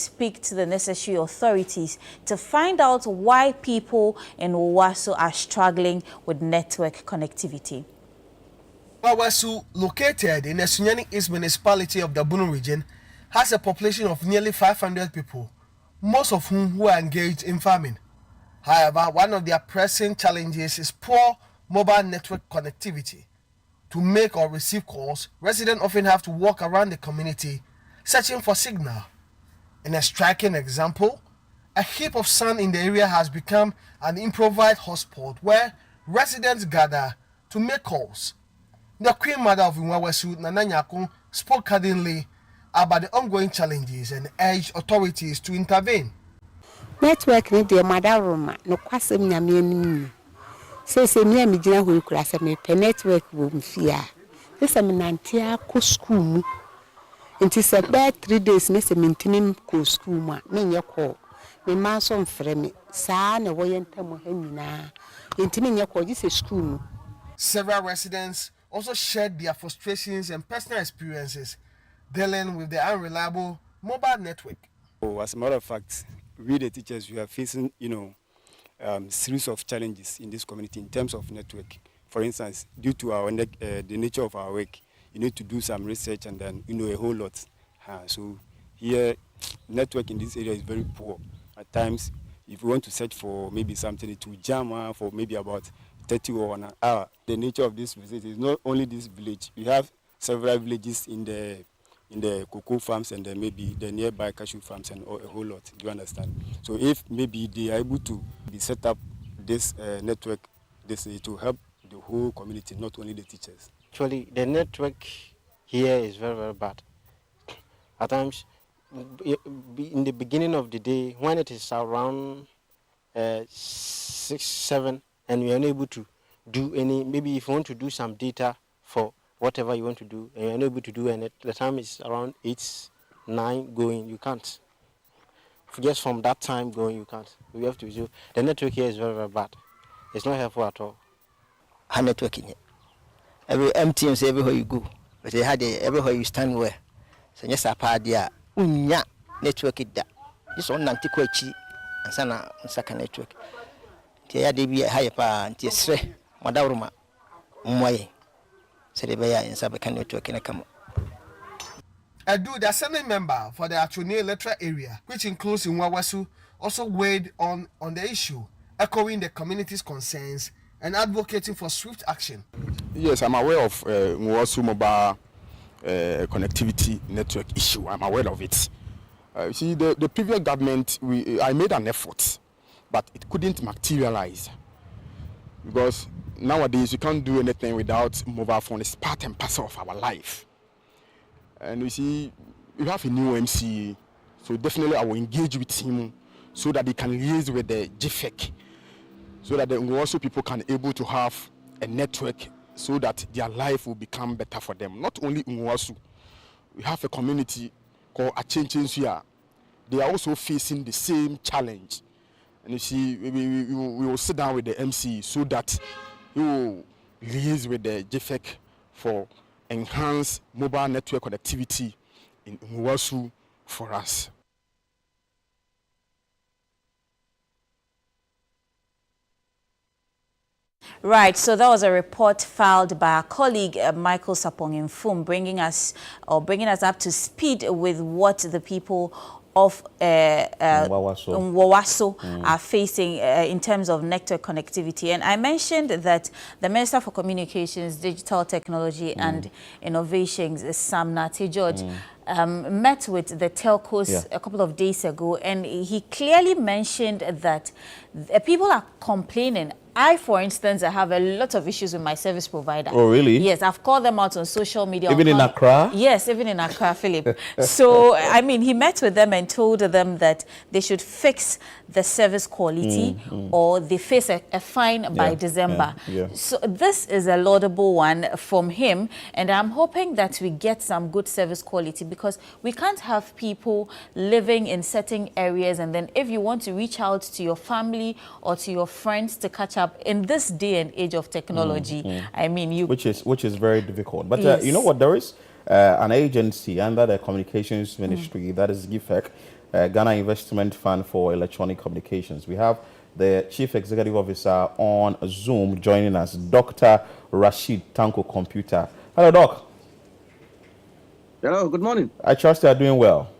speak to the necessary authorities to find out why people in Nwowasu are struggling with network connectivity. Nwowasu, located in the Sunyani East municipality of the Bunu region, has a population of nearly 500 people, most of whom are engaged in farming. However, one of their pressing challenges is poor mobile network connectivity. To make or receive calls, residents often have to walk around the community searching for signal. In a striking example, a heap of sand in the area has become an improvised hotspot where residents gather to make calls. The Queen Mother of Nwowasu, Nana Nyako, spoke candidly about the ongoing challenges and urged authorities to intervene. Network ni the mother room no kwasem nyame anim. Se me amigina ho ikura se me pe network wo mfia. Se me nante akọ school mu. Nti se be 3 days me se mentini ko school mu a me nye call. Me ma so mfre me saa na wo yentam ha nyina. Nti me nye call ji se school mu. Several residents also shared their frustrations and personal experiences dealing with the unreliable mobile network. Oh, as a matter of fact, we the teachers, we are facing, series of challenges in this community in terms of network. For instance, due to our the nature of our work, you need to do some research and then a whole lot. So here, network in this area is very poor. At times, if you want to search for maybe something, it will jam for maybe about 30 or 1 hour. The nature of this visit is not only this village. We have several villages in the cocoa farms and then maybe the nearby cashew farms and a whole lot. Do you understand? So if maybe they are able to set up this network, it will help the whole community, not only the teachers. Actually, the network here is very, very bad. At times, in the beginning of the day, when it is around 6, 7, and we are unable to do any, maybe if you want to do some data for whatever you want to do, and you're unable to do, and the time is around 8, 9 going, you can't. Just from that time going, you can't. We have to do. The network here is very, very bad. It's not helpful at all. High network in here. Every MTMs everywhere you go, but they had everywhere you stand where. So yes, a party unya network it that. This one antiquachi and sana second network. Tia de be higher pa and tiesre, Madauruma, Mwaye. So they be in Sabakan network in a come. Edu, the Assembly member for the Achone electoral area, which includes Nwowasu, also weighed on the issue, echoing the community's concerns and advocating for swift action. Yes, I'm aware of Nwowasu mobile connectivity network issue. I'm aware of it. You see, the previous government, I made an effort, but it couldn't materialize because nowadays you can't do anything without mobile phone. It's part and parcel of our life. And we see we have a new MC, so definitely I will engage with him so that he can liaise with the GFEC, so that the Nwowasu people can able to have a network so that their life will become better for them. Not only Nwowasu, we have a community called Achenchensuya. They are also facing the same challenge. And you see, we will sit down with the MC so that he will liaise with the GFEC for enhanced mobile network connectivity in Nwowasu for us. Right, so that was a report filed by our colleague Michael Sapong-Infum, bringing us up to speed with what the people of Nwowasu are facing in terms of network connectivity. And I mentioned that the Minister for Communications, Digital Technology and Innovations, Sam Nate George, met with the telcos a couple of days ago, and he clearly mentioned that people are complaining. I, for instance, I have a lot of issues with my service provider. Oh, really? Yes, I've called them out on social media. Even in Accra? Yes, even in Accra, Philip. So, I mean, he met with them and told them that they should fix the service quality or they face a fine by December. So this is a laudable one from him, and I'm hoping that we get some good service quality, because we can't have people living in certain areas and then if you want to reach out to your family or to your friends to catch up in this day and age of technology, I mean, which is very difficult. But you know what, there is an agency under the communications ministry, that is GFEC, Ghana Investment Fund for Electronic Communications. We have the Chief Executive Officer on Zoom joining us, Dr. Rashid Tanko Computer. Hello, Doc. Hello, good morning. I trust you are doing well.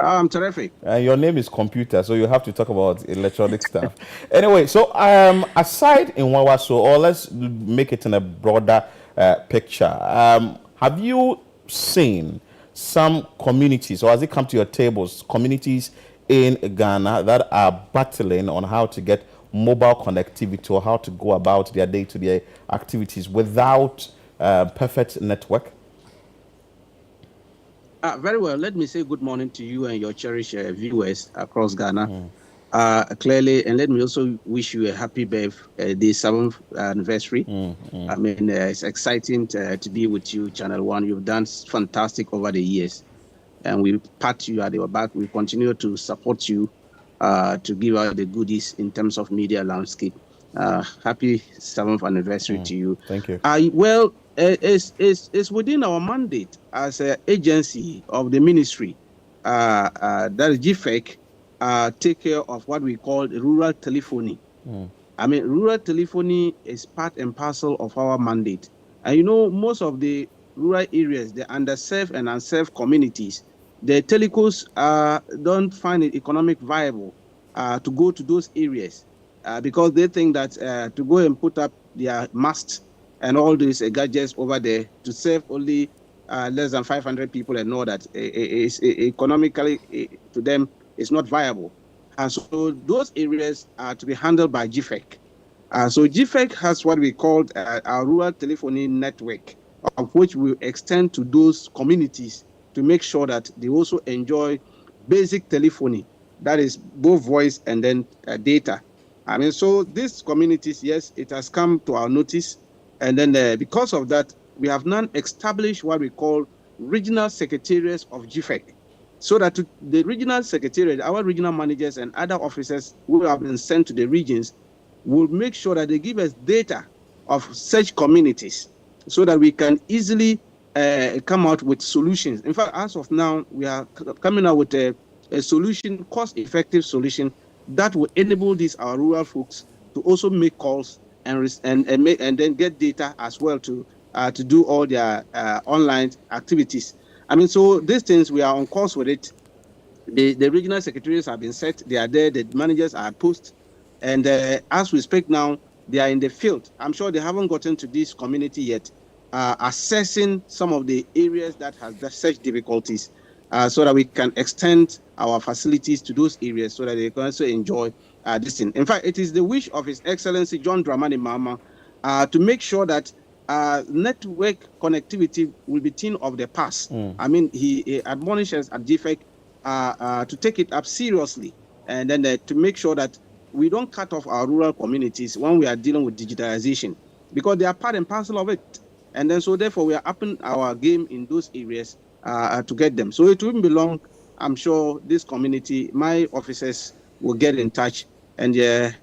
I'm terrific. Your name is Computer, so you have to talk about electronic stuff. Anyway, so aside in Nwowasu, or let's make it in a broader picture, have you seen some communities, or has it come to your tables, communities in Ghana that are battling on how to get mobile connectivity or how to go about their day-to-day activities without perfect network? Very well. Let me say good morning to you and your cherished viewers across Ghana. Clearly, and let me also wish you a happy birthday, the 7th anniversary. I mean, it's exciting to be with you, ChannelOne. You've done fantastic over the years, and we pat you at your back. We continue to support you to give out the goodies in terms of media landscape. Happy 7th anniversary to you. Thank you. Well, it's within our mandate as an agency of the ministry, that is GFEC, take care of what we call rural telephony. I mean, rural telephony is part and parcel of our mandate. And you know, most of the rural areas, the underserved and unserved communities, the telecos don't find it economic viable to go to those areas because they think that to go and put up their masts and all these gadgets over there to serve only less than 500 people and know that economically to them it's not viable. And so those areas are to be handled by GFEC. So GFEC has what we call our rural telephony network, of which we extend to those communities to make sure that they also enjoy basic telephony, that is both voice and then data. I mean, so these communities, yes, it has come to our notice. And then because of that, we have now established what we call regional secretariats of GFEC. So that the regional secretariat, our regional managers and other officers who have been sent to the regions will make sure that they give us data of such communities so that we can easily come out with solutions. In fact, as of now, we are coming out with a solution, cost-effective solution that will enable these our rural folks to also make calls and then get data as well to do all their online activities. I mean, so these things, we are on course with it. The regional secretaries have been set. They are there. The managers are posted. And as we speak now, they are in the field. I'm sure they haven't gotten to this community yet, assessing some of the areas that have such difficulties so that we can extend our facilities to those areas so that they can also enjoy this thing. In fact, it is the wish of His Excellency John Dramani Mahama to make sure that network connectivity will be thing of the past. I mean, he admonishes at GFEC to take it up seriously and then to make sure that we don't cut off our rural communities when we are dealing with digitalization, because they are part and parcel of it. And then so therefore we are upping our game in those areas to get them. So it won't be long. I'm sure this community, my officers will get in touch, and the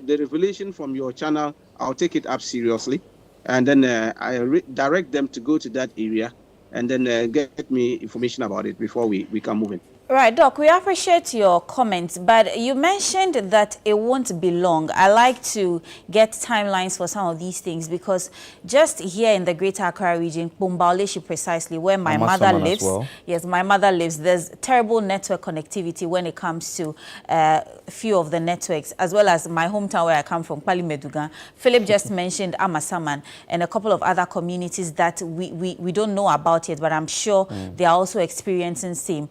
revelation from your channel, I'll take it up seriously, and then I direct them to go to that area and then get me information about it before we can move in. Right, Doc, we appreciate your comments, but you mentioned that it won't be long. I like to get timelines for some of these things because just here in the Greater Accra region, Pumbaulishi precisely, where my mother lives, yes, my mother lives, there's terrible network connectivity when it comes to a few of the networks, as well as my hometown where I come from, Pali Medugan. Philip just mentioned Amasaman and a couple of other communities that we don't know about yet, but I'm sure they are also experiencing same.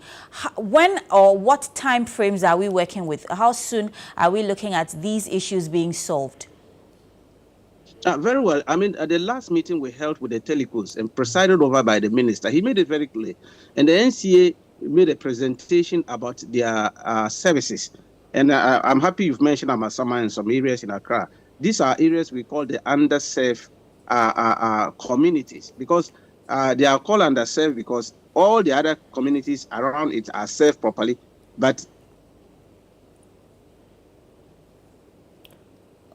When or what time frames are we working with? How soon are we looking at these issues being solved? Very well. I mean, at the last meeting we held with the telecos and presided over by the minister, he made it very clear. And the NCA made a presentation about their services. And I'm happy you've mentioned Amasama and some areas in Accra. These are areas we call the underserved communities, because they are called underserved because all the other communities around it are served properly, but...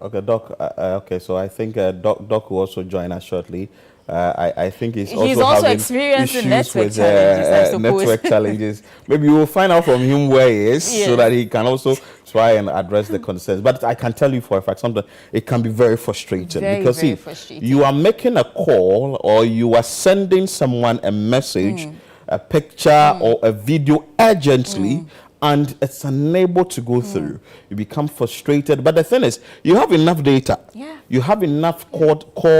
Okay, Doc. Okay, so I think Doc will also join us shortly. I think he's also having experiencing issues network with challenges, I suppose. network challenges. Maybe we'll find out from him where he is Yes. so that he can also try and address the concerns. But I can tell you for a fact, sometimes it can be very frustrating because very if frustrating. you are making a call or you are sending someone a message, a picture or a video urgently, and it's unable to go through, you become frustrated. But the thing is, you have enough data. Yeah. You have enough credits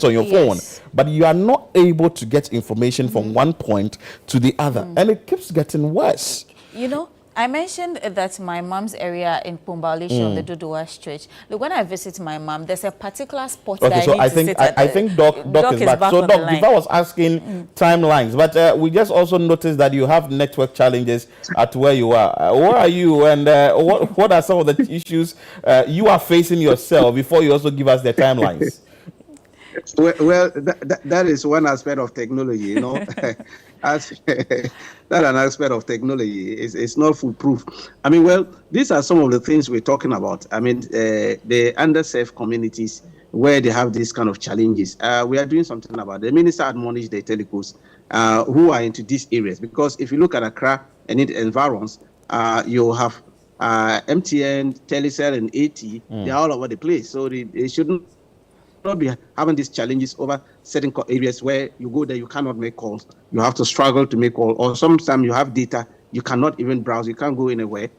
on your phone, but you are not able to get information from one point to the other, and it keeps getting worse. You know, I mentioned that my mom's area in Pumbalisha on the Dodowa stretch. Look, when I visit my mom, there's a particular spot that I need to sit at. I think Doc is back. So Doc, if I was asking timelines, but we just also noticed that you have network challenges at where you are. Where are you, and what are some of the issues you are facing yourself before you also give us the timelines? Well, that is one aspect of technology, you know. That an aspect of technology is not foolproof. I mean, well, these are some of the things we're talking about. I mean, the underserved communities where they have these kind of challenges. We are doing something about it. The minister admonished the telecos who are into these areas, because if you look at Accra and its environs, you have MTN, Telecel, and AT. They're all over the place, so they shouldn't not be having these challenges over certain areas where you go there, you cannot make calls. You have to struggle to make calls, or sometimes you have data, you cannot even browse, you can't go anywhere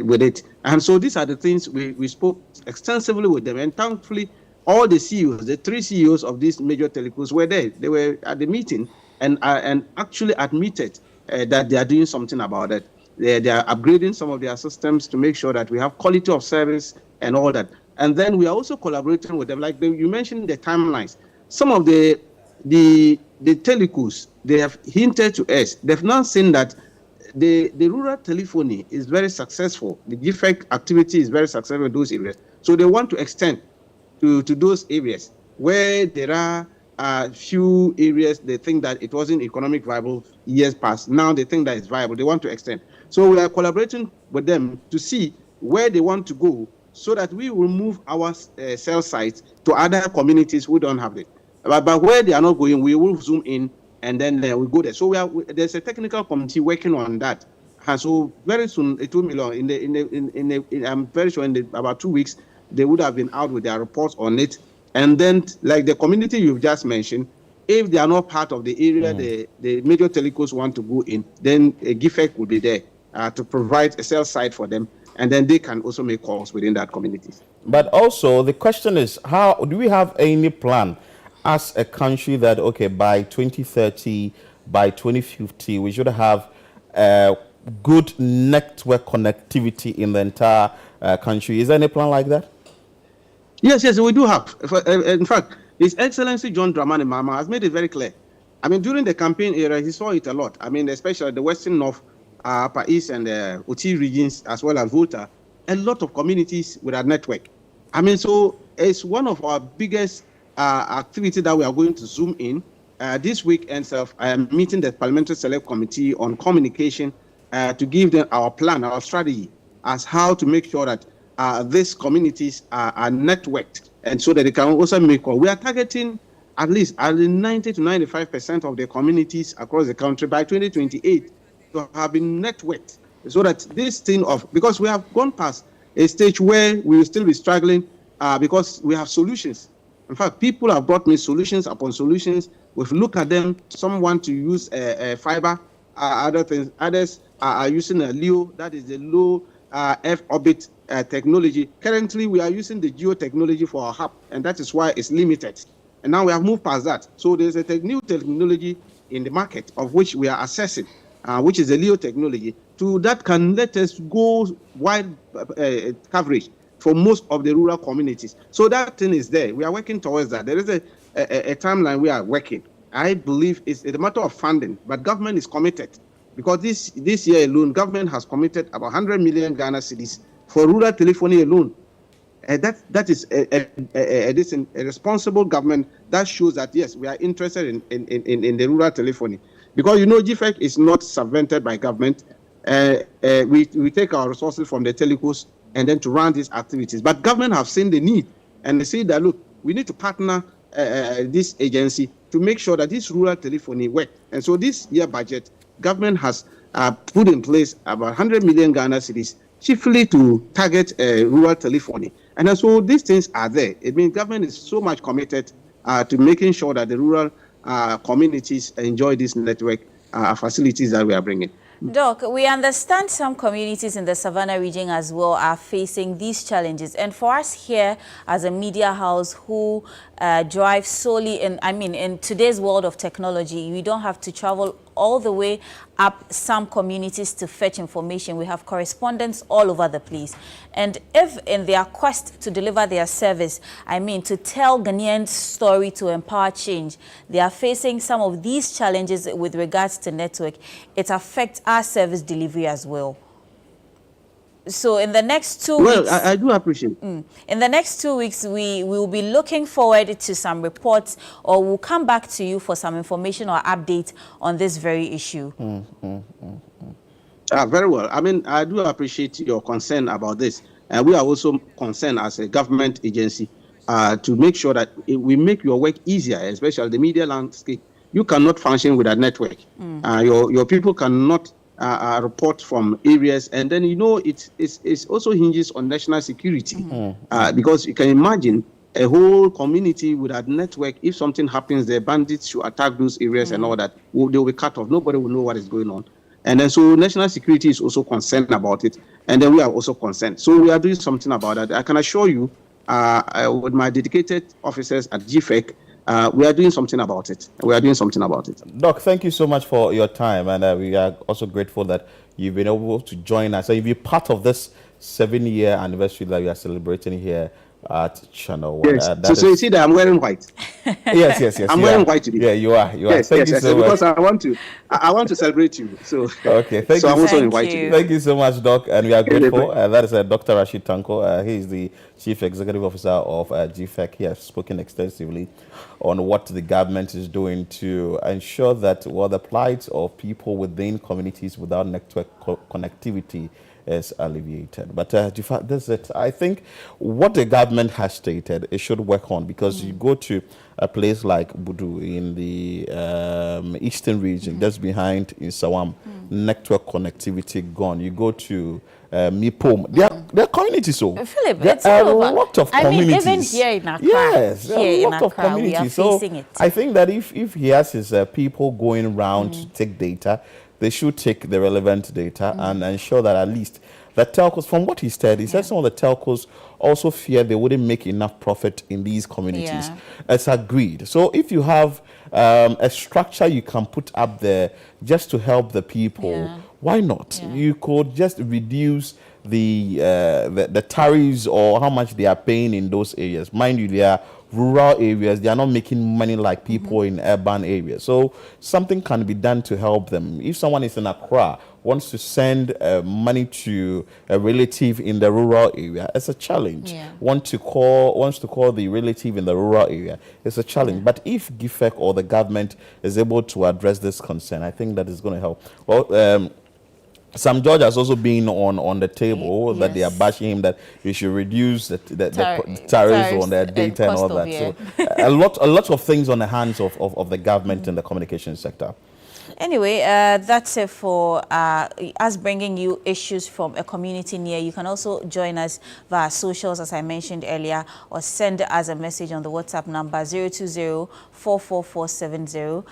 with it. And so these are the things we spoke extensively with them. And thankfully, all the CEOs, the 3 CEOs of these major telecos were there. They were at the meeting and actually admitted that they are doing something about it. They are upgrading some of their systems to make sure that we have quality of service and all that. And then we are also collaborating with them. Like you mentioned the timelines. Some of the telecos, they have hinted to us. They've now seen that the rural telephony is very successful. The GFEC activity is very successful in those areas. So they want to extend to those areas where there are few areas they think that it wasn't economic viable years past. Now they think that it's viable. They want to extend. So we are collaborating with them to see where they want to go, so that we will move our cell sites to other communities who don't have it. But where they are not going, we will zoom in and then we go there. So there's a technical committee working on that. And so very soon, it will be long. I'm very sure in about 2 weeks, they would have been out with their reports on it. And then, like the community you've just mentioned, if they are not part of the area the major telecos want to go in, then a GFEC will be there to provide a cell site for them. And then they can also make calls within that community. But also the question is, how do we have any plan as a country that, okay, by 2030, by 2050, we should have good network connectivity in the entire country? Is there any plan like that? Yes, we do have. In fact, His Excellency John Dramani Mahama has made it very clear. I mean, during the campaign era, he saw it a lot. I mean, especially the Western North, Upper East and OT regions, as well as Volta, a lot of communities with a network. I mean, so it's one of our biggest activity that we are going to zoom in. This week and I am meeting the Parliamentary Select Committee on Communication to give them our plan, our strategy as how to make sure that these communities are networked, and so that they can also make call. We are targeting at least 90 to 95% of the communities across the country by 2028 to have been networked, so that this thing of, because we have gone past a stage where we will still be struggling because we have solutions. In fact, people have brought me solutions upon solutions. We've looked at them. Some want to use fiber, other things. Others are using a LEO, that is the low Earth orbit technology. Currently, we are using the geo technology for our hub, and that is why it's limited. And now we have moved past that. So there's a new technology in the market of which we are assessing, which is the LEO technology, that can let us go wide coverage for most of the rural communities. So that thing is there. We are working towards that. There is a timeline we are working. I believe it's a matter of funding, but government is committed, because this year alone, government has committed about 100 million Ghana cedis for rural telephony alone. That is a responsible government that shows that, yes, we are interested in the rural telephony. Because, GFEC is not subvented by government. We take our resources from the telecos and then to run these activities. But government have seen the need, and they say that, look, we need to partner this agency to make sure that this rural telephony works. And so this year budget, government has put in place about 100 million Ghana cedis, chiefly to target rural telephony. And so these things are there. It means government is so much committed to making sure that the rural communities enjoy this network facilities that we are bringing. Doc, we understand some communities in the Savannah region as well are facing these challenges. And for us here as a media house who drive solely in today's world of technology, we don't have to travel all the way up some communities to fetch information. We have correspondents all over the place. And if in their quest to deliver their service, to tell Ghanaians' story to empower change, they are facing some of these challenges with regards to network, it affects our service delivery as well. So in the next 2 weeks... Well, I do appreciate. In the next 2 weeks, we will be looking forward to some reports, or we'll come back to you for some information or update on this very issue. Very well. I do appreciate your concern about this. And we are also concerned as a government agency to make sure that we make your work easier, especially the media landscape. You cannot function without network. Your people cannot report from areas, and then it's also hinges on national security because you can imagine a whole community without network. If something happens, the bandits should attack those areas and all that. They will be cut off. Nobody will know what is going on. And then so national security is also concerned about it, and then we are also concerned. So we are doing something about that. I can assure you, with my dedicated officers at GFEC, we are doing something about it. Doc, thank you so much for your time, and we are also grateful that you've been able to join us. So you'll be part of this 7-year anniversary that we are celebrating here at ChannelOne. Yes. So you see that I'm wearing white. Yes. I'm wearing white today. Yeah, you are. Yes, thank you so much. Because I want to celebrate you. So okay, thank you. I'm also Thank invited. you. Thank you so much, Doc, and we are grateful. That is Dr. Rashid Tanko. He is the Chief Executive Officer of GFEC. He has spoken extensively on what the government is doing to ensure that the plight of people within communities without network connectivity is alleviated. But this is it. I think what the government has stated, it should work on, because you go to a place like Budu in the eastern region, just behind in Sawam, network connectivity gone. You go to Mipom, there are communities. So Philip, there it's are all over. a lot of communities. Even here in Accra, yes, there are a lot of we are communities. So facing it. I think that if he has his people going around to take data, they should take the relevant data and ensure that at least the telcos, from what he said some of the telcos also fear they wouldn't make enough profit in these communities. It's agreed. So if you have a structure you can put up there just to help the people, why not? You could just reduce the tariffs or how much they are paying in those areas. Mind you, they are rural areas. They are not making money like people in urban areas. So something can be done to help them. If someone is in Accra, wants to send money to a relative in the rural area, it's a challenge. Wants to call the relative in the rural area, it's a challenge. But if GFEC or the government is able to address this concern, I think that is going to help. Well, Sam George has also been on the table that they are bashing him that he should reduce the tariffs on their data and all that. So a lot of things on the hands of the government in the communication sector. Anyway, that's it for us bringing you issues from a community near. You can also join us via socials, as I mentioned earlier, or send us a message on the WhatsApp number 020-44470